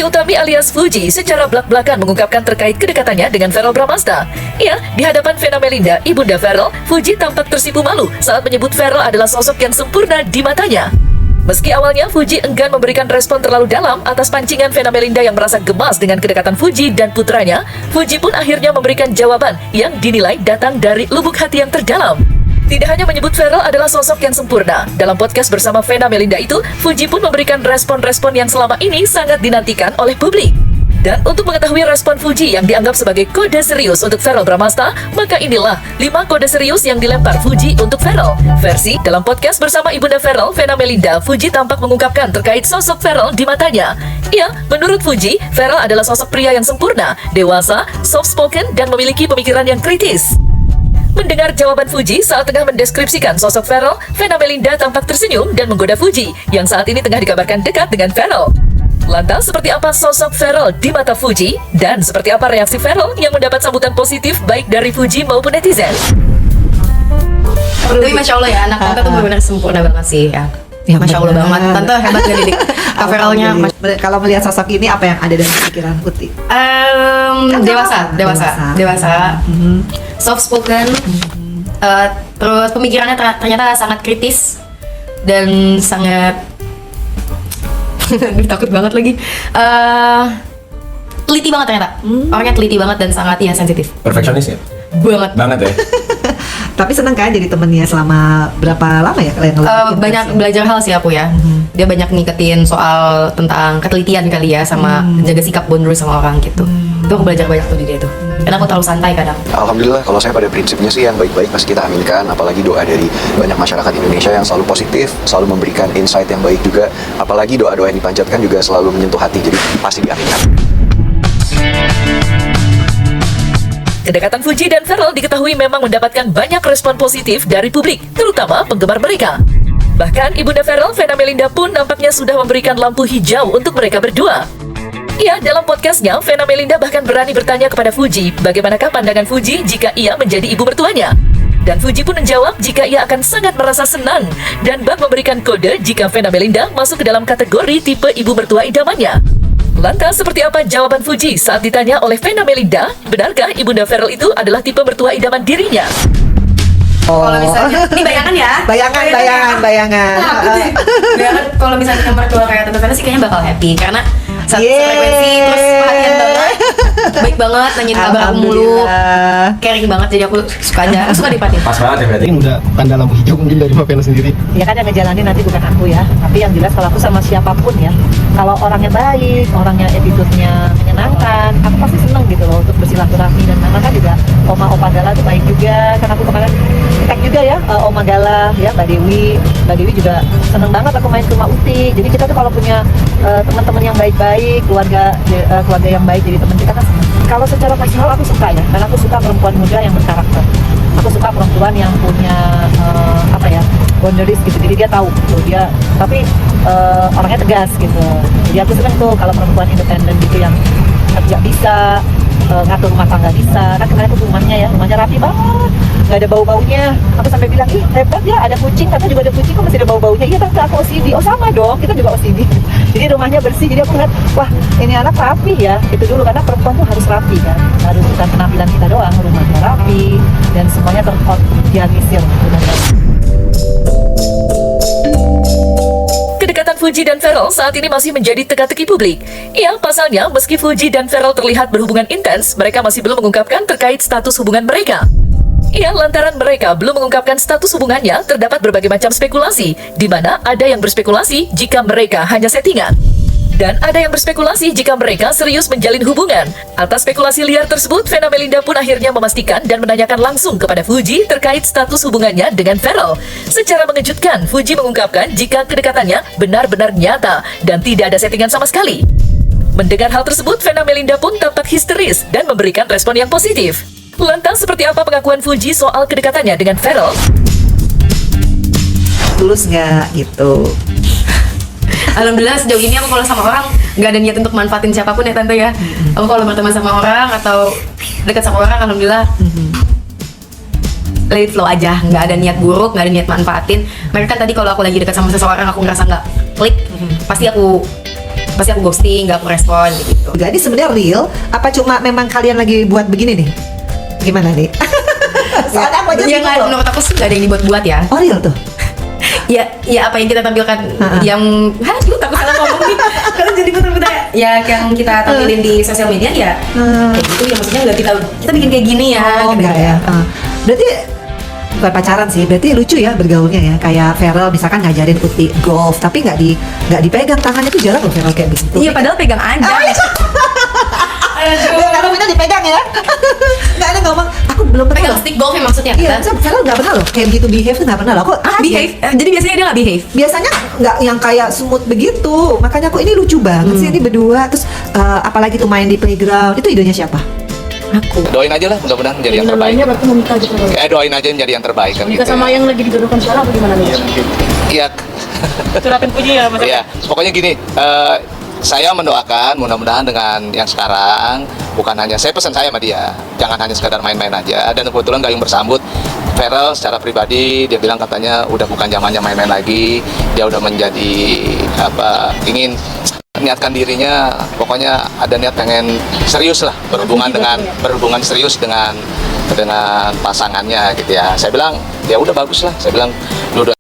Utami alias Fuji secara belak-belakan mengungkapkan terkait kedekatannya dengan Verrell Bramasta. Ya, di hadapan Vena Melinda, ibunda Verrell, Fuji tampak tersipu malu saat menyebut Verrell adalah sosok yang sempurna di matanya. Meski awalnya Fuji enggan memberikan respon terlalu dalam atas pancingan Vena Melinda yang merasa gemas dengan kedekatan Fuji dan putranya, Fuji pun akhirnya memberikan jawaban yang dinilai datang dari lubuk hati yang terdalam. Tidak hanya menyebut Verrell adalah sosok yang sempurna, dalam podcast bersama Vena Melinda itu, Fuji pun memberikan respon-respon yang selama ini sangat dinantikan oleh publik. Dan untuk mengetahui respon Fuji yang dianggap sebagai kode serius untuk Verrell Bramasta, maka inilah 5 kode serius yang dilempar Fuji untuk Verrell. Versi dalam podcast bersama ibunda Verrell, Vena Melinda, Fuji tampak mengungkapkan terkait sosok Verrell di matanya. Ya, menurut Fuji, Verrell adalah sosok pria yang sempurna, dewasa, soft-spoken, dan memiliki pemikiran yang kritis. Mendengar jawaban Fuji saat tengah mendeskripsikan sosok Verrell, Vena Melinda tampak tersenyum dan menggoda Fuji, yang saat ini tengah dikabarkan dekat dengan Verrell. Lantas, seperti apa sosok Verrell di mata Fuji? Dan seperti apa reaksi Verrell yang mendapat sambutan positif baik dari Fuji maupun netizen? Tapi Masya Allah ya, anak tante tuh benar-benar sempurna banget sih ya. Ya, Masya Allah banget, tante hebat gak didik Kak Verrellnya. Kalau melihat sosok ini, apa yang ada dalam pikiran Putih? Dewasa, soft spoken, terus pemikirannya ternyata sangat kritis dan sangat takut banget lagi. Teliti banget ternyata, orangnya teliti banget dan sangat sensitif. Perfeksionis ya? Banget ya? Tapi seneng kan jadi temennya selama berapa lama ya? Banyak belajar hal sih aku ya. Dia banyak ngiketin soal tentang ketelitian kali ya, sama jaga sikap boundary sama orang gitu. Itu aku belajar banyak tuh di dia tuh. Karena aku terlalu santai kadang. Alhamdulillah, kalau saya pada prinsipnya sih yang baik-baik pasti kita aminkan. Apalagi doa dari banyak masyarakat Indonesia yang selalu positif, selalu memberikan insight yang baik juga. Apalagi doa-doa yang dipanjatkan juga selalu menyentuh hati, jadi pasti diaminkan. Kedekatan Fuji dan Verrell diketahui memang mendapatkan banyak respon positif dari publik, terutama penggemar mereka. Bahkan ibunda Verrell, Vena Melinda pun nampaknya sudah memberikan lampu hijau untuk mereka berdua. Ya, dalam podcastnya, Vena Melinda bahkan berani bertanya kepada Fuji bagaimanakah pandangan Fuji jika ia menjadi ibu mertuanya. Dan Fuji pun menjawab jika ia akan sangat merasa senang dan bak memberikan kode jika Vena Melinda masuk ke dalam kategori tipe ibu mertua idamannya. Lantas, seperti apa jawaban Fuji saat ditanya oleh Vena Melinda, benarkah ibunda Verrell itu adalah tipe mertua idaman dirinya? Kalau misalnya, ini bayangan ya? Bayangan. Bayangan kalau misalnya mertua kayak tante Vena sih kayaknya bakal happy karena satu frekuensi, terus perhatian banget, baik banget, nanyain kabar aku mulu, caring banget, jadi aku suka aja, suka diperhatiin. Pas banget ya berarti. Ini udah tanda lampu hijau mungkin dari Mbak Vena sendiri. Ya kan yang ngejalanin nanti bukan aku ya, tapi yang jelas kalau aku sama siapapun ya, kalau orangnya baik, orangnya attitude-nya menyenangkan, aku pasti seneng gitu loh untuk bersilaturahmi. Dan memang kan juga Oma Opa Gala tuh baik juga, kan aku kemarin tag juga ya Oma Gala ya, Mbak Dewi juga seneng banget aku main ke rumah Uti. Jadi kita tuh kalau punya teman-teman yang baik-baik, keluarga yang baik jadi teman kita kan seneng. Kalau secara personal aku suka ya, karena aku suka perempuan muda yang berkarakter. Aku suka perempuan yang punya boundaries gitu, jadi dia tahu gitu, tapi orangnya tegas gitu. Jadi aku seneng tuh kalau perempuan independen gitu yang kerja bisa, ngatur rumah tangga bisa. Kan kemarin tuh rumahnya rapi banget, nggak ada bau-baunya. Aku sampai bilang, ih hebat ya, ada kucing, tante juga ada kucing kok masih ada bau-baunya. Iya tante, aku OCD. Oh sama dong, kita juga OCD. Jadi rumahnya bersih, jadi aku ngeliat, wah ini anak rapi ya. Itu dulu, karena perempuan tuh harus rapi kan, harus bukan penampilan kita doang, rumahnya rapi dan semuanya terorganisir. Kedekatan Fuji dan Verrell saat ini masih menjadi teka-teki publik. Ya, pasalnya meski Fuji dan Verrell terlihat berhubungan intens, mereka masih belum mengungkapkan terkait status hubungan mereka. Ya, lantaran mereka belum mengungkapkan status hubungannya, terdapat berbagai macam spekulasi, di mana ada yang berspekulasi jika mereka hanya settingan. Dan ada yang berspekulasi jika mereka serius menjalin hubungan. Atas spekulasi liar tersebut, Vena Melinda pun akhirnya memastikan dan menanyakan langsung kepada Fuji terkait status hubungannya dengan Verrell. Secara mengejutkan, Fuji mengungkapkan jika kedekatannya benar-benar nyata dan tidak ada settingan sama sekali. Mendengar hal tersebut, Vena Melinda pun tampak histeris dan memberikan respon yang positif. Lantas, seperti apa pengakuan Fuji soal kedekatannya dengan Verrell? Tulus nggak gitu? Alhamdulillah sejauh ini aku kalau sama orang nggak ada niat untuk manfaatin siapapun ya tante ya. Aku kalau berteman sama orang atau dekat sama orang, alhamdulillah let it flow aja, nggak ada niat buruk, nggak ada niat manfaatin. Mereka kan tadi kalau aku lagi dekat sama seseorang aku ngerasa nggak klik, pasti aku pasti aku ghosting, nggak aku respon gitu. Jadi sebenarnya real apa cuma memang kalian lagi buat begini nih? Gimana nih? Soalnya aku aja yang bingung loh. menurut aku sih nggak ada yang dibuat-buat ya. Oh real tuh? Ya apa yang kita tampilkan Ha-ha. yang aduh takut salah ngomong nih karena jadi putar-putar ya yang kita tampilin di sosial media ya kayak gitu ya, maksudnya nggak kita bikin kayak gini ya Oh gitu. enggak ya. Berarti bukan pacaran sih, berarti lucu ya bergaulnya ya. Kayak Feral misalkan ngajarin Uti golf, tapi nggak dipegang tangannya tuh jarang loh Feral kayak begitu. Iya padahal pegang aja. Kalau kita dipegang ya, nggak ada ngomong. Aku belum pernah. Pegang loh. stick golf ya maksudnya Iya, kan? Feral nggak pernah loh. Kayak begitu behave tuh nggak pernah loh. Aku Behave. Jadi biasanya dia nggak behave. Biasanya nggak yang kayak smooth begitu. Makanya aku ini lucu banget sih ini berdua. Terus apalagi tuh main di playground. Itu idenya siapa? Aku. Doain aja lah, mudah-mudahan menjadi yang terbaik. Lainnya berarti mau nikah gitu. Doain aja menjadi yang terbaik kan Nikah gitu. sama yang lagi dijodohkan sekarang apa gimana nih? Iya. Curhatin puji ya Mas. Iya, pokoknya gini, saya mendoakan mudah-mudahan dengan yang sekarang bukan hanya saya pesan saya sama dia, jangan hanya sekadar main-main aja. Dan kebetulan Gayung bersambut Feral secara pribadi dia bilang katanya udah bukan zamannya main-main lagi, dia udah menjadi ingin niatkan dirinya, pokoknya ada niat pengen serius lah berhubungan serius dengan pasangannya gitu ya. Saya bilang ya udah bagus lah, saya bilang lu udah